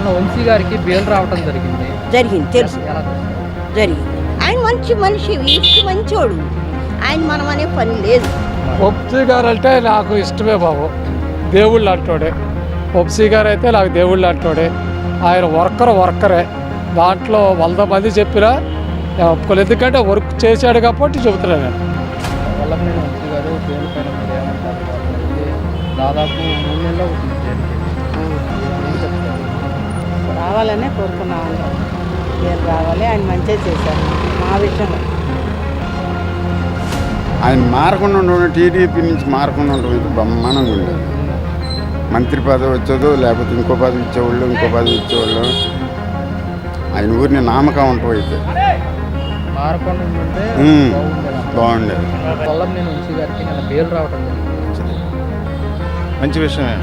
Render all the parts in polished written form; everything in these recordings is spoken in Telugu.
మొన్న వంశీ గారికి బెయిల్ రావటం జరిగింది. తెలుసు. ఎలా చూస్తారు? జరిగింది. ఆయన మంచి మనిషి, మంచోడు. ఆయన మనం అనే పని లేదు. వంశీ గారు అంటే నాకు ఇష్టమే బాబు. దేవుళ్ళు అంటోడే. వంశీ గారు అయితే నాకు దేవుళ్ళు అంటోడే. ఆయన వర్కరే. దాంట్లో 100 మంది చెప్పినా ఒప్పుకోలేదు. ఎందుకంటే వర్క్ చేశాడు కాబట్టి చెబుతున్నాను నేను. వల్లభనేని వంశీ గారు బెయిల్ పైన మీరు ఏమంటారు? దాదాపు 3 నెలలు అవుతుంది జైలుకి. ఏం చెప్తారు? రావాలనే కోరుకున్నాము. బెయిల్ రావాలి. ఆయన మంచిగా చేశారు మా విషయంలో. ఆయన మారకుండా ఉండడం, టీడీపీ నుంచి మారకుండా ఉండడం బ్రహ్మాండంగా ఉండేది. మంత్రి పదవి వచ్చేదో లేకపోతే ఇంకో పదవి ఇచ్చేవాళ్ళు ఆయన ఊరిని నామకం ఉంటాం అయితే మారకుండా ఉంటే బాగుండేది. వల్లభనేని వంశీ గారికి నేను బెయిల్ రావటం జరిగింది. మంచి విషయమే.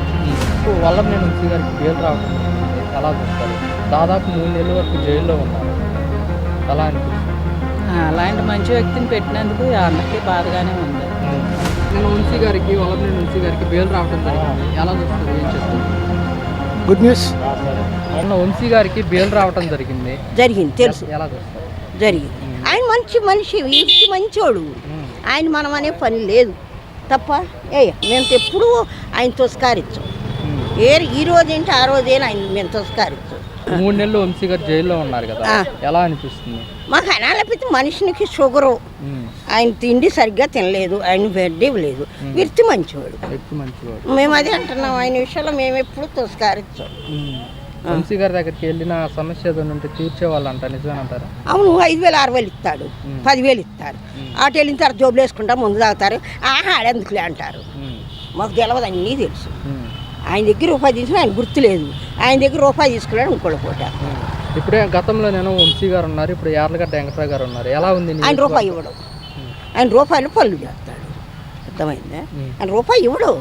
వల్లభనేని వంశీ గారికి బెయిల్ రావటం జరిగింది. ఎలా చూస్తారు? దాదాపు 3 నెలల వరకు జైల్లో ఉన్నారు. ఎలా అనిపిస్తుంది? అలాంటి మంచి వ్యక్తిని పెట్టినందుకు అందరికీ బాధగానే ఉంది. నేను వల్లభనేని వంశీ గారికి బెయిల్ రావటం జరిగింది. ఎలా చూస్తారు? ఏం చెప్తారు? Good news. మొన్న వంశీ గారికి బెయిల్ రావటం జరిగింది. తెలుసు. ఎలా చూస్తారు? జరిగింది. ఆయన మంచి మనిషి, మంచోడు. ఆయన మనం అనే పని లేదు తప్ప మేము ఎప్పుడూ ఆయన తొస్కారించాం. ఈ రోజేంటి ఆ రోజైనా ఆయన మేము తొస్కారించాం. 3 నెలలు వంశీ గారు జైల్లో ఉన్నారు కదా, ఎలా అనిపిస్తుంది? మాకు అనాలపితే మనిషికి షుగరు, ఆయన తిండి సరిగ్గా తినలేదు, ఆయన బెడ్ ఇవ్వలేదు. వ్యక్తి మంచివాడు. మేము అదే అంటున్నాం. ఆయన విషయంలో మేము ఎప్పుడు తొస్కారించాం. వంశీ గారి దగ్గరికి వెళ్ళిన సమస్య ఏదైనా ఉంటే తీర్చేవాళ్ళు అంట, నిజమేనంటారా? అవును. 5,000 6,000 ఇస్తాడు, 10,000 ఇస్తారు. అటు వెళ్ళిన తర్వాత జోబులు వేసుకుంటా ముందు తాగుతారు. ఆడెందుకులే అంటారు. మాకు తెలియదు, అన్నీ తెలుసు. ఆయన దగ్గర రూపాయి తీసుకుని ఆయన గుర్తులేదు. ఆయన దగ్గర రూపాయి తీసుకున్నాడు ఇంకోటి పూట. ఇప్పుడే గతంలో నేను వంశీ గారు ఉన్నారు, ఇప్పుడు యార్లగడ్డ వెంకట్రావు గారు ఉన్నారు. ఎలా ఉంది? ఆయన రూపాయి ఇవ్వడు. ఆయన రూపాయలు పళ్ళు చేస్తాడు. అర్థమైందా? ఆయన రూపాయి ఇవ్వడు.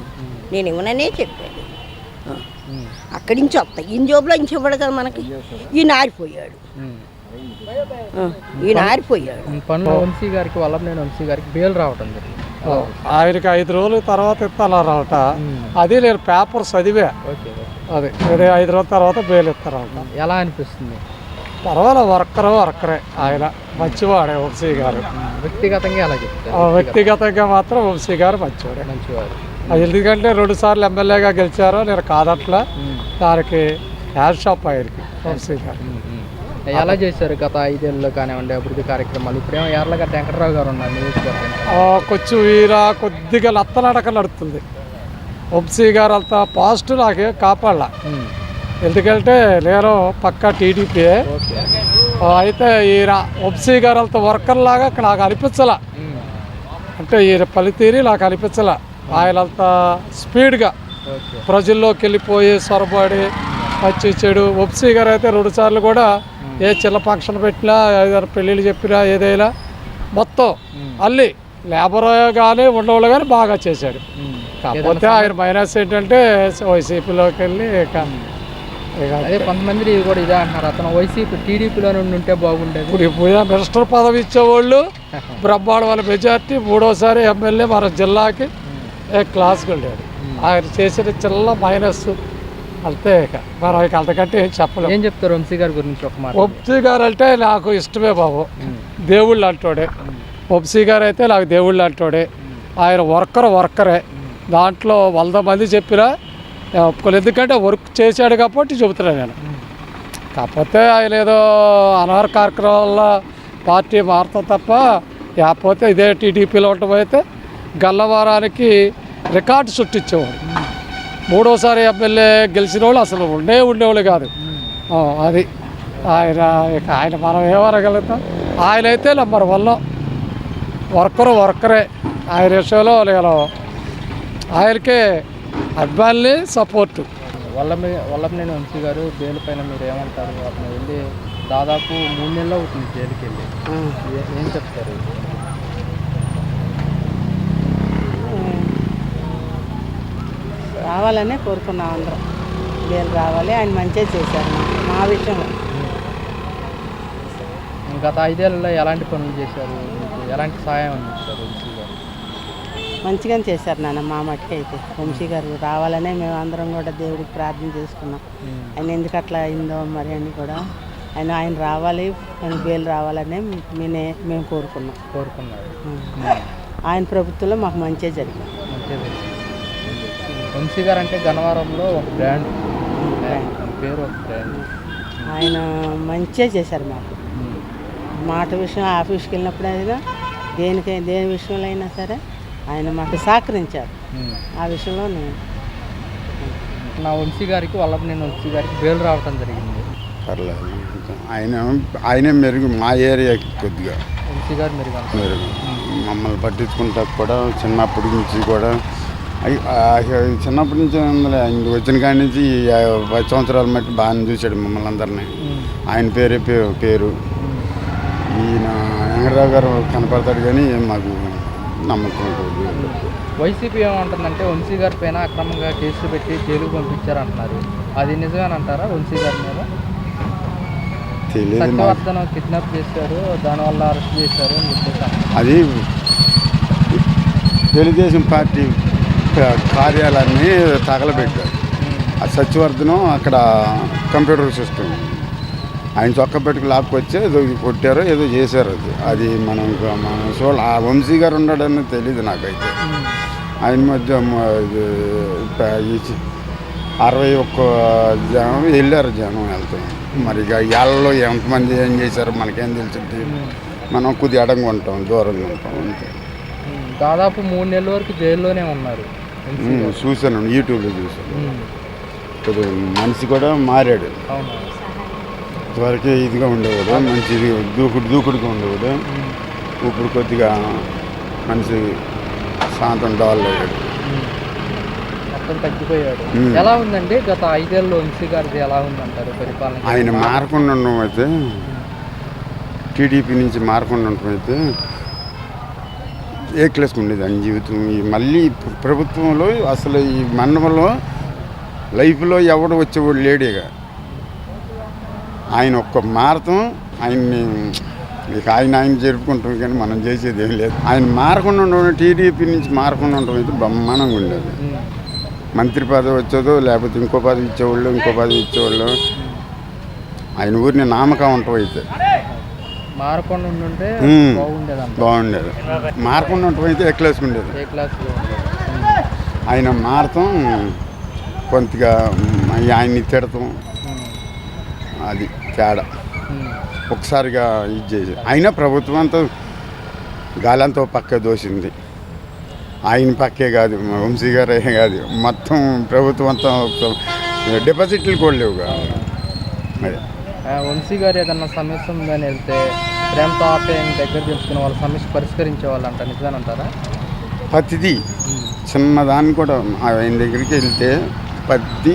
నేను ఇవ్వననే చెప్పాను. అక్కడి నుంచి వస్తాయి. ఈయన జోబులో ఇంచి ఇవ్వడు కదా మనకి. ఈయన ఆరిపోయాడు. పన్ను వంశీ గారికి, వల్లభనేని వంశీ గారికి బెయిల్ రావటం జరిగింది. ఆయనకి 5 రోజుల తర్వాత ఇస్తారట. అది నేను పేపర్ చదివా. అదే 5 రోజుల తర్వాత బెయిల్ ఇస్తారట. ఎలా అనిపిస్తుంది? పర్వాలేదు, వర్కరే. ఆయన మంచివాడే వంశీ గారు. వ్యక్తిగతంగా ఎలా చెప్తారు? వ్యక్తిగతంగా మాత్రం వంశీ గారు మంచివాడు. ఎందుకంటే 2 సార్లు ఎమ్మెల్యేగా గెలిచారో నేను కాదట్లా. దానికి హ్యాష్ షాప్ ఆయనకి వంశీ గారు. ఎలా చేశారు గత 5 ఏళ్ళలో కానివ్వండి అభివృద్ధి కార్యక్రమాలు? ఇప్పుడేమో యార్లగడ్డ వెంకట్రావు గారు ఉన్నారు నియోజకవర్గం. కొంచెం కొద్దిగా నత్తనడక నడుతుంది. వంశీ గారు అంతా పాజిటివ్ నాకే కాపాడాల. ఎందుకంటే నేను పక్కా టీడీపీ. అయితే ఈయన వంశీ గారు అంత వర్కర్ లాగా నాకు అనిపించలా. అంటే ఈయన పనితీరి నాకు అనిపించలా. ఆయనంత స్పీడ్గా ప్రజల్లోకి వెళ్ళిపోయి సొరబడి మంచి చెడు. వంశీ గారు అయితే 2 సార్లు కూడా ఏ చిన్న ఫంక్షన్ పెట్టినా, ఏదైనా పెళ్ళిళ్ళు చెప్పినా, ఏదైనా మొత్తం అల్లి లేబర్ కానీ ఉండేవాళ్ళు కానీ బాగా చేశాడు. కాకపోతే ఆయన మైనస్ ఏంటంటే వైసీపీలోకి వెళ్ళి అదే కొంతమంది కూడా ఇదే అంటున్నారు, అతను వైసీపీ టీడీపీలో నుండి ఉంటే బాగుండేది. ఇప్పుడు మినిస్టర్ పదవి ఇచ్చేవాళ్ళు బ్రహ్మాండమైన మెజార్టీ, 3వసారి ఎమ్మెల్యే మన జిల్లాకి క్లాస్కి వెళ్ళాడు. ఆయన చేసిన చిన్న మైనస్ అంతే. మనం అంతకంటే ఏం చెప్పలేము. ఏం చెప్తారు వంశీ గారి గురించి ఒక మాట? వంశీ గారు అంటే నాకు ఇష్టమే బాబు. దేవుళ్ళు అంటోడే. వంశీ గారు అయితే నాకు దేవుళ్ళు అంటోడే. ఆయన వర్కరే. దాంట్లో 100 మంది చెప్పినా ఒప్పుకోలేదు. ఎందుకంటే వర్క్ చేశాడు కాబట్టి చెబుతున్నాను నేను. కాకపోతే ఆయన ఏదో అనవర కార్యక్రమాల పార్టీ మారుతాం తప్ప, లేకపోతే ఇదే టీడీపీలో ఉండటం అయితే గల్లవారానికి రికార్డు సృష్టించేవాడు. 3వసారి ఎమ్మెల్యే గెలిచిన వాళ్ళు అసలు ఉండేవాళ్ళు కాదు. అది ఆయన మనం ఏమనగలుగుతాం? ఆయన అయితే నెంబర్ 1 వర్కరే. ఆయన విషయంలో నేను ఆయనకే అభిమానులే సపోర్టు. వల్లభనేని వంశీ గారు బెయిల్ పైన మీరు ఏమంటారు? అతను వెళ్ళి దాదాపు 3 నెలలు అవుతుంది జైలుకి వెళ్ళి. ఏం చెప్తారు? రావాలనే కోరుకున్నాం అందరం. బెయిల్ రావాలి. ఆయన మంచిగా చేశారు మా విషయంలో. గత 5 ఏళ్ళలో ఎలాంటి పనులు చేశారు? ఎలాంటి సహాయం అందించారు వంశీ గారు? మంచిగానే చేశారు నాన్న మా మట్టుకు అయితే. వంశీ గారు రావాలనే మేము అందరం కూడా దేవుడికి ప్రార్థన చేసుకున్నాం. ఆయన ఎందుకు అట్లా అయిందో మరి అని కూడా ఆయన రావాలి, ఆయన బెయిల్ రావాలనే మేము కోరుకున్నారు. ఆయన ప్రభుత్వంలో మాకు మంచిగా జరిగింది. వంశీ గారు అంటే గన్నవరంలో ఒక బ్రాండ్, పేరు ఒక బ్రాండ్. ఆయన మంచిగా చేశారు మాకు. మాట విషయం ఆఫీస్కి వెళ్ళినప్పుడైనా దేని విషయంలో అయినా సరే ఆయన మాకు సహకరించారు. ఆ విషయంలో నా వంశీ గారికి వల్లభనేని వంశీ గారికి బెయిల్ రావటం జరిగింది. పర్లేదు, ఆయనే మెరుగు మా ఏరియాకి కొద్దిగా వంశీ గారు మెరుగు మమ్మల్ని పట్టించుకుంటా కూడా చిన్నప్పటి నుంచి కూడా చిన్నప్పటి నుంచి ఆయన వచ్చిన కాడి నుంచి 10 సంవత్సరాల మట్టి బాగానే చూశాడు మమ్మల్ని అందరినీ. ఆయన పేరు ఈయన వెంకటరావు గారు కనపడతాడు కానీ మాకు నమ్మకం ఉంటుంది. వైసీపీ ఏమంటుందంటే వంశీ గారి పైన అక్రమంగా కేసులు పెట్టి జైలుకు పంపించారంటున్నారు. అది నిజమేనంటారా? వంశీ గారి మీద తెలియదు, సత్యవర్ధనం కిడ్నాప్ చేశారు, దానివల్ల అరెస్ట్ చేశారు అని చెప్పేసి. అది తెలుగుదేశం పార్టీ కార్యాలయాన్ని తగలబెట్టారు. ఆ సత్యవర్ధనం అక్కడ కంప్యూటర్ సిస్టమ్ ఆయన చొక్క పెట్టుకు లాక్కొచ్చి ఏదో కొట్టారో ఏదో చేశారు. అది మనం చూడాలి. ఆ వంశీ గారు ఉన్నాడని తెలీదు నాకైతే. ఆయన మధ్య 61 జనం వెళ్ళారు, జనం వెళ్తాం. మరి ఇక ఏళ్ళలో ఎంతమంది ఏం చేశారో మనకేం తెలుసుంటే మనం కొద్దిగా అడంగా ఉంటాం, దూరంగా ఉంటాం అంతే. దాదాపు 3 నెలల వరకు జైల్లోనే ఉన్నారు. చూశాను, యూట్యూబ్లో చూశాను. కొద్దిగా మనిషి కూడా మారాడు. ఇంతవరకు ఇదిగా ఉండేవాడు, మంచి దూకుడుగా ఉండేవాడు. ఇప్పుడు కొద్దిగా మనిషి శాంతం డెవలప్ అయ్యాడు, మొత్తం తగ్గిపోయాడు. ఎలా ఉందండి గత 5 ఏళ్ళలో వంశీ గారిది ఎలా ఉందంటారు పరిపాలన? ఆయన మారకుండా ఉండడం అయితే, టీడీపీ నుంచి మారకుండా ఉండటం అయితే ఏ క్లాస్కి ఉండేది ఆయన జీవితం. మళ్ళీ ప్రభుత్వంలో అసలు ఈ మండలంలో లైఫ్లో ఎవడు వచ్చేవాడు లేడేగా. ఆయన ఒక్క మారతం, ఆయన్ని ఇక ఆయన జరుపుకుంటాం కానీ మనం చేసేది ఏం లేదు. ఆయన మారకుండా ఉండడం, టీడీపీ నుంచి మారకుండా ఉండడం అయితే బ్రహ్మాండంగా ఉండేది. మంత్రి పదవి వచ్చేదో లేకపోతే ఇంకో పదవి ఇచ్చేవాళ్ళు. ఆయన ఊరిని నామకం ఉండటం అయితే మారకుండా ఉండుంటే బాగుండేది. మారకుండా ఉండటం అయితే ఏ క్లాస్కి ఉండేది. ఆయన మారతం, కొంతగా ఆయన్ని తిడతాం, అది తేడా. ఒకసారిగా ఇది చేసి అయినా ప్రభుత్వం అంతా గాలంతో పక్క దోసింది. ఆయన పక్కే కాదు, వంశీ గారే కాదు, మొత్తం ప్రభుత్వం అంతా డిపాజిట్లు కూడా లేవు కాదు. మరి వంశీ గారు ఏదన్నా సమస్య ఉందని వెళ్తే ప్రేమతో ఆప్యాయంగా దగ్గర తెలుసుకుని వాళ్ళ సమస్య పరిష్కరించే వాళ్ళు అంట, నిజమేనంటారా? ప్రతిదీ చిన్నదాన్ని కూడా ఆయన దగ్గరికి వెళ్తే ప్రతి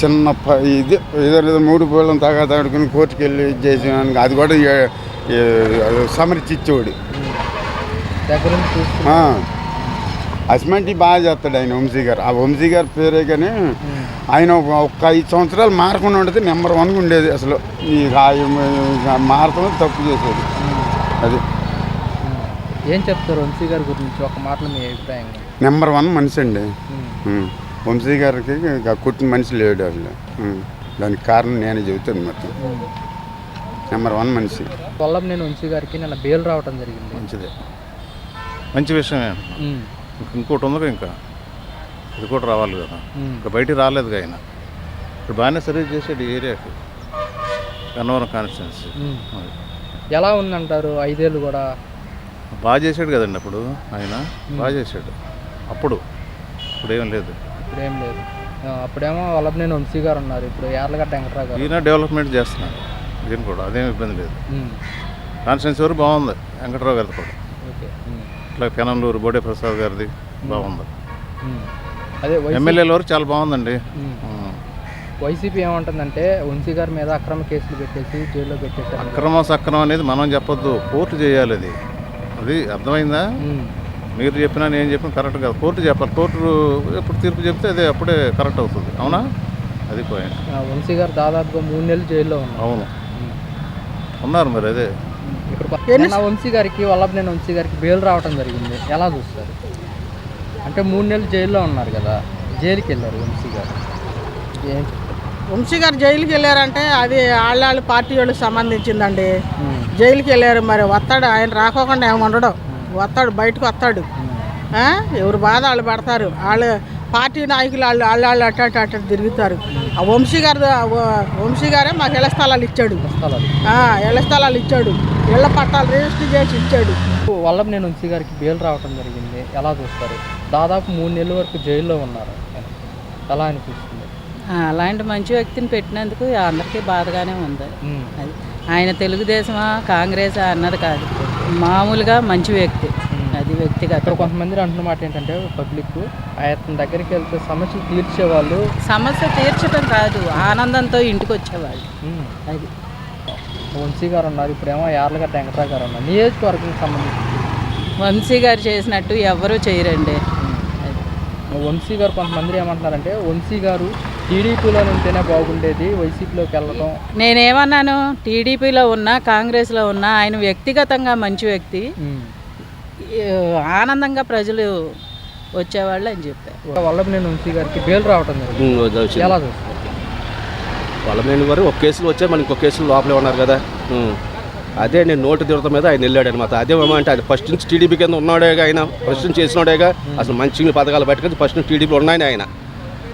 చిన్న ఇది ఏదో 3 పూలను తాడుకుని కోర్టుకు వెళ్ళి ఇది చేసిన అది కూడా సమర్చించేవాడు. అస్మంటి బాగా చేస్తాడు ఆయన వంశీ గారు. ఆ వంశీ గారి పేరే కానీ ఆయన ఒక 5 సంవత్సరాలు మారకుండా ఉండేది నెంబర్ 1 ఉండేది. అసలు ఈ మారతం తప్పు చేసేది. అది ఏం చెప్తారు వంశీ గారి గురించి ఒక మాటలో మీ అభిప్రాయం? నెంబర్ 1 మనిషి అండి వంశీ గారికి. కుట్టిన మనిషి లేడు అసలు. దానికి కారణం నేనే చెబుతాను. మొత్తం నెంబర్ 1 మనిషి. వల్లభనేని వంశీ గారికి నిన్న బెయిల్ రావడం జరిగింది. మంచిదే, మంచి విషయమే. ఇంకోటి ఉంది, ఇంకా ఇది కూడా రావాలి కదా. ఇంకా బయటికి రాలేదు ఆయన. ఇప్పుడు బాగానే సర్వీస్ చేసాడు ఈ ఏరియాకి, గన్నవరం కాన్స్టిట్యున్సీ. ఎలా ఉందంటారు 5 ఏళ్ళు కూడా? బాగా చేశాడు కదండి అప్పుడు. ఆయన బాగా చేశాడు అప్పుడు. ఇప్పుడేం లేదు. అప్పుడేమో వల్లభనేని వంశీ గారు ఉన్నారు, ఇప్పుడు యార్లగడ్డ వెంకటరావు గారు. ఈయన డెవలప్మెంట్ చేస్తున్నాడు, ఈయన కూడా అదేం ఇబ్బంది లేదు. కాన్స్టిట్యున్సీ వరకు బాగుంది, వెంకటరావు గారిది కూడా. ఇట్లా పెనంలూరు బోడే ప్రసాద్ గారిది బాగుంది. అదే ఎమ్మెల్యేల వరకు చాలా బాగుందండి. వైసీపీ ఏమంటుందంటే వంశీ గారి మీద అక్రమ కేసులు పెట్టేసి జైల్లో పెట్టేసారు. అక్రమ సక్రమం అనేది మనం చెప్పొద్దు, కోర్టు చేయాలి. అది అర్థమైందా? మీరు చెప్పినా నేను చెప్పిన కరెక్ట్ కాదు, కోర్టు చెప్పాలి. కోర్టు ఎప్పుడు తీర్పు చెప్తే అదే అప్పుడే కరెక్ట్ అవుతుంది. అవునా? అది పాయింట్. వంశీ గారు దాదాపుగా 3 నెలలు జైల్లో ఉన్నారు. అవును, ఉన్నారు. మరి అదే ఇప్పుడు నిన్న వంశీ గారికి వల్లభనేని వంశీ గారికి బెయిల్ రావడం జరిగింది, ఎలా చూస్తారు? అంటే 3 నెలలు జైల్లో ఉన్నారు కదా, జైలుకి వెళ్ళారు వంశీ గారు. వంశీ గారు జైలుకి వెళ్ళారంటే అది వాళ్ళ పార్టీ వాళ్ళకి సంబంధించిందండి. జైలుకి వెళ్ళారు, మరి వస్తాడు, ఆయన రాకోకుండా ఏమి ఉండడం, వస్తాడు, బయటకు వస్తాడు. ఎవరు బాధ వాళ్ళు పడతారు, వాళ్ళ పార్టీ నాయకులు వాళ్ళు అట్ట తిరుగుతారు. ఆ వంశీ గారే మాకు ఇళ్ల స్థలాలు ఇచ్చాడు, ఇళ్ల స్థలాలు ఇచ్చాడు, ఇళ్ల పట్టాలు రిజిస్టర్ చేసి ఇచ్చాడు. వల్లభనేని వంశీ గారికి బెయిల్ రావడం జరిగింది, ఎలా చూస్తారు? దాదాపు 3 నెలల వరకు జైల్లో ఉన్నారు, ఎలా అనిపిస్తుంది? అలాంటి మంచి వ్యక్తిని పెట్టినందుకు అందరికీ బాధగానే ఉంది. అది ఆయన తెలుగుదేశమా కాంగ్రెసా అన్నది కాదు, మామూలుగా మంచి వ్యక్తి, అది వ్యక్తిగత. ఇక్కడ కొంతమంది అంటున్న మాట ఏంటంటే పబ్లిక్ ఆయన దగ్గరికి వెళ్తే సమస్యలు తీర్చేవాళ్ళు, సమస్య తీర్చడం కాదు, ఆనందంతో ఇంటికి వచ్చేవాళ్ళు. అది వంశీ గారు ఉన్నారు, ఇప్పుడేమో యార్లగడ్డ వెంకటరావు గారు ఉన్నారు. నియోజకవర్గం సంబంధించి వంశీ గారు చేసినట్టు ఎవరూ చేయరండి. వంశీ గారు కొంతమంది ఏమంటున్నారంటే వంశీ గారు టీడీపీలో ఉంటేనే బాగుండేది, వైసీపీలోకి వెళ్ళడం. నేనేమన్నాను, టీడీపీలో ఉన్నా కాంగ్రెస్లో ఉన్నా ఆయన వ్యక్తిగతంగా మంచి వ్యక్తి, ఆనందంగా ప్రజలు వచ్చేవాళ్ళు అని చెప్పారు. వల్లభనేని వంశీ గారికి బెయిల్ రావటం జరిగింది, ఎలా చూస్తారు? వల్లభనేని గారు ఒక కేసులో వచ్చారు, మనకి ఇంకో కేసులో లోపలే ఉన్నారు కదా. అదే నేను నోటు తిరగడం మీద ఆయన వెళ్ళాడు అనమాట. అదేమంటే ఆయన ఫస్ట్ నుంచి టీడీపీ కింద ఉన్నాడేగా, ఆయన ఫస్ట్ నుంచి చేసినాడేగా, అసలు మంచి పథకాలు బయటకు ఫస్ట్ నుంచి టీడీపీలో ఉన్నాయని ఆయన.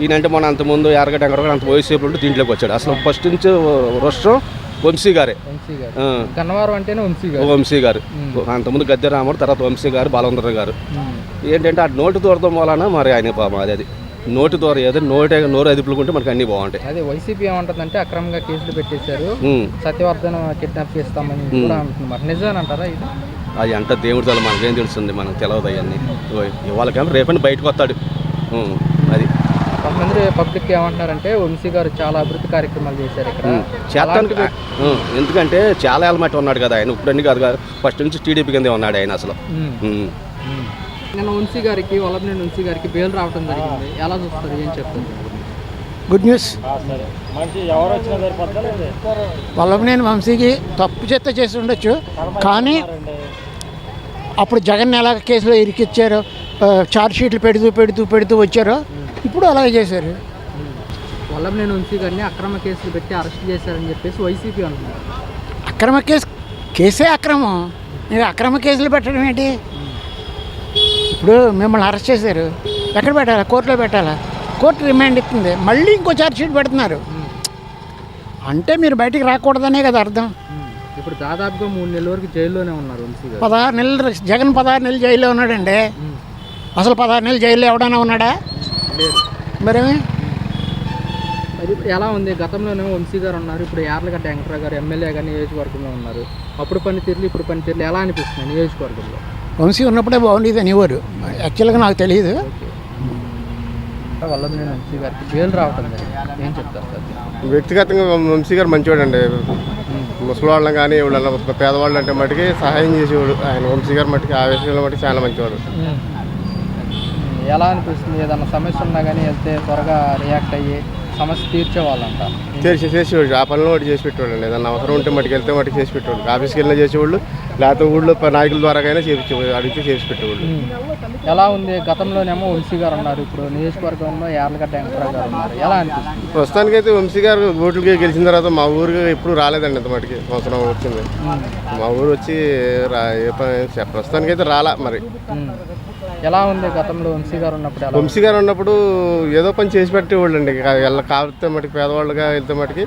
ఈయనంటే మన అంతకుముందు యార్లగడ్డ వెంకటరావు అంత వయసు ఉంటే దీంట్లోకి వచ్చాడు. అసలు ఫస్ట్ నుంచి రాష్ట్రం వంశీ గారే, గన్నవరం అంటేనే వంశీ గారు. అంతకుముందు గద్దె రాముడు, తర్వాత వంశీ గారు, బాలవందర గారు. ఏంటంటే ఆ నోటు దూరడం వలన మరి ఆయన పాపం అది నోటు దూరం ఏదో నోరు అదుపులుకుంటే మనకి అన్ని బాగుంటాయి. అదే వైసీపీ ఏమంటుందంటే అక్రమంగా కేసులు పెట్టేశారు, సత్యవర్ధన్ కిడ్నాప్ చేస్తామని కూడా అంటున్నారు, నిజమేనంటారా ఇది? అది అంటే దేవుడి తల మనకేం తెలుస్తుంది, మనకు తెలియదు అవన్నీ. ఇవాళకేమో రేపని బయటకు వస్తాడు. అది కొంతమంది పబ్లిక్ ఏమంటున్నారంటే వంశీ గారు చాలా అభివృద్ధి కార్యక్రమాలు చేశారు ఇక్కడ చేస్తానికి. ఎందుకంటే చాలా ఏళ్ళమట్టి ఉన్నాడు కదా ఆయన, ఇప్పుడు అన్ని కాదు కదా, ఫస్ట్ నుంచి టీడీపీ కిందే ఉన్నాడు ఆయన అసలు. నేను వంశీ గారికి వల్లభనేని వంశీ గారికి బెయిల్ రావడం జరిగింది, ఎలా చూస్తారు, ఏం చెప్తారు? Good news. వల్లభనేని వంశీకి తప్పు చెత్త చేసి ఉండొచ్చు, కానీ అప్పుడు జగన్ ఎలా కేసులో ఇరికిచ్చారో, ఛార్జ్ షీట్లు పెడుతూ వచ్చారో, ఇప్పుడు అలాగే చేశారు. వల్లభనేని వంశీ గారిని అక్రమ కేసులు పెట్టి అరెస్ట్ చేశారని చెప్పేసి వైసీపీ అంటున్నారు. అక్రమ కేసే అక్రమం, మీరు అక్రమ కేసులు పెట్టడం ఏంటి? ఇప్పుడు మిమ్మల్ని అరెస్ట్ చేశారు, ఎక్కడ పెట్టాలా? కోర్టులో పెట్టాలా? కోర్టు రిమాండ్ ఇస్తుంది, మళ్ళీ ఇంకో ఛార్జ్ షీట్ పెడుతున్నారు. అంటే మీరు బయటికి రాకూడదనే కదా అర్థం. ఇప్పుడు దాదాపుగా 3 నెలల వరకు జైల్లోనే ఉన్నారు వంశీ గారు. 16 నెలలు జగన్ 16 నెలలు జైల్లో ఉన్నాడండి. అసలు 16 నెలలు జైల్లో ఎవడైనా ఉన్నాడా? మరేమి మరి ఎలా ఉంది? గతంలోనేమో వంశీ గారు ఉన్నారు, ఇప్పుడు యార్లగడ్డ వెంకటరావు గారు ఎమ్మెల్యేగా నియోజకవర్గంలో ఉన్నారు. అప్పుడు పనితీరులు ఇప్పుడు పనితీరులు ఎలా అనిపిస్తున్నాయి నియోజకవర్గంలో? వంశీ ఉన్నప్పుడే బాగుండేది అనేవారు, యాక్చువల్గా నాకు తెలియదు. వల్లభనేని వంశీ గారికి బెయిల్ రావటం జరిగింది, ఏం చెప్తారు సార్? వ్యక్తిగతంగా వంశీ గారు మంచివాడు అండి. ముసలి వాళ్ళని కానీ ఎవడన్నా పేదవాళ్ళు అంటే మటుకి సహాయం చేసేవాడు ఆయన. వంశీ గారు మటుకి ఆ విషయంలో మటుకు చాలా మంచివాడు. ఎలా అనిపిస్తుంది? ఏదన్నా సమస్య ఉన్నా కానీ వెళ్తే త్వరగా రియాక్ట్ అయ్యి సమస్య తీర్చేవాళ్ళంట. చేసేవాడు, ఆ పనిలో వాటి చేసి పెట్టేవాళ్ళు. ఏదన్నా అవసరం ఉంటే మటుకు వెళ్తే మటుకు చేసి పెట్టేవాళ్ళు. ఆఫీస్కి వెళ్ళినా చేసేవాళ్ళు, లేకపోతే ఊళ్ళో నాయకుల ద్వారా చేయించేవాళ్ళు, అడిగితే చేసి పెట్టేవాళ్ళు. ఎలా ఉంది? గతంలోనేమో వంశీ గారు ఉన్నారు, ఇప్పుడు నియోజకవర్గంలో యార్లగడ్డ వెంకటరావు గారు ఉన్నారు, ఎలా అనిపిస్తుంది? ప్రస్తుతానికైతే వంశీ గారు ఓట్లకి గెలిచిన తర్వాత మా ఊరికి ఎప్పుడు రాలేదండి, ఇంత మటుకి సంవత్సరం వచ్చింది. మా ఊరు వచ్చి ప్రస్తుతానికైతే రాలా. మరి ఎలా ఉంది గతంలో వంశీ గారు ఉన్నప్పుడు? వంశీ గారు ఉన్నప్పుడు ఏదో పని చేసి పెట్టేవాళ్ళు అండి. కాకపోతే మటుకు పేదవాళ్ళుగా వెళ్తే మటుకి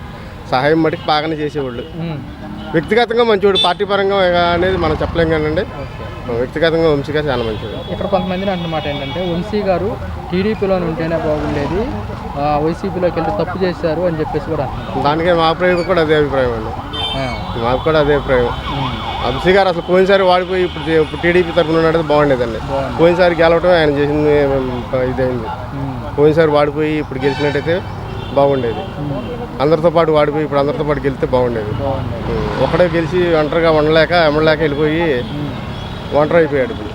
సహాయం మటుకు బాగానే చేసేవాళ్ళు. వ్యక్తిగతంగా మంచివాడు, పార్టీ పరంగా అనేది మనం చెప్పలేం కానండి. వ్యక్తిగతంగా వంశీ గారు చాలా మంచివాడు. ఇక్కడ కొంతమంది అన్నమాట ఏంటంటే వంశీ గారు టీడీపీలో ఉంటేనే బాగుండేది, వైసీపీలోకి వెళ్ళి తప్పు చేశారు అని చెప్పేసి కూడా అంటున్నారు. దానికే మా అభిప్రాయం కూడా అదే అభిప్రాయం అండి, మాకు కూడా అదే అభిప్రాయం. వంశీ గారు అసలు పోయినసారి వాడిపోయి ఇప్పుడు టీడీపీ తరఫున ఉన్నాడు బాగుండేదండి. పోయినసారి గెలవటం ఆయన చేసింది ఇదైంది. పోయినసారి వాడిపోయి ఇప్పుడు గెలిచినట్టయితే బాగుండేది. అందరితో పాటు వాడిపోయి ఇప్పుడు అందరితో పాటు గెలిస్తే బాగుండేది. ఒకడే గెలిచి ఒంటరిగా ఉండలేక ఎమ్మలేక వెళ్ళిపోయి ఒంటరి అయిపోయాడు ఇప్పుడు.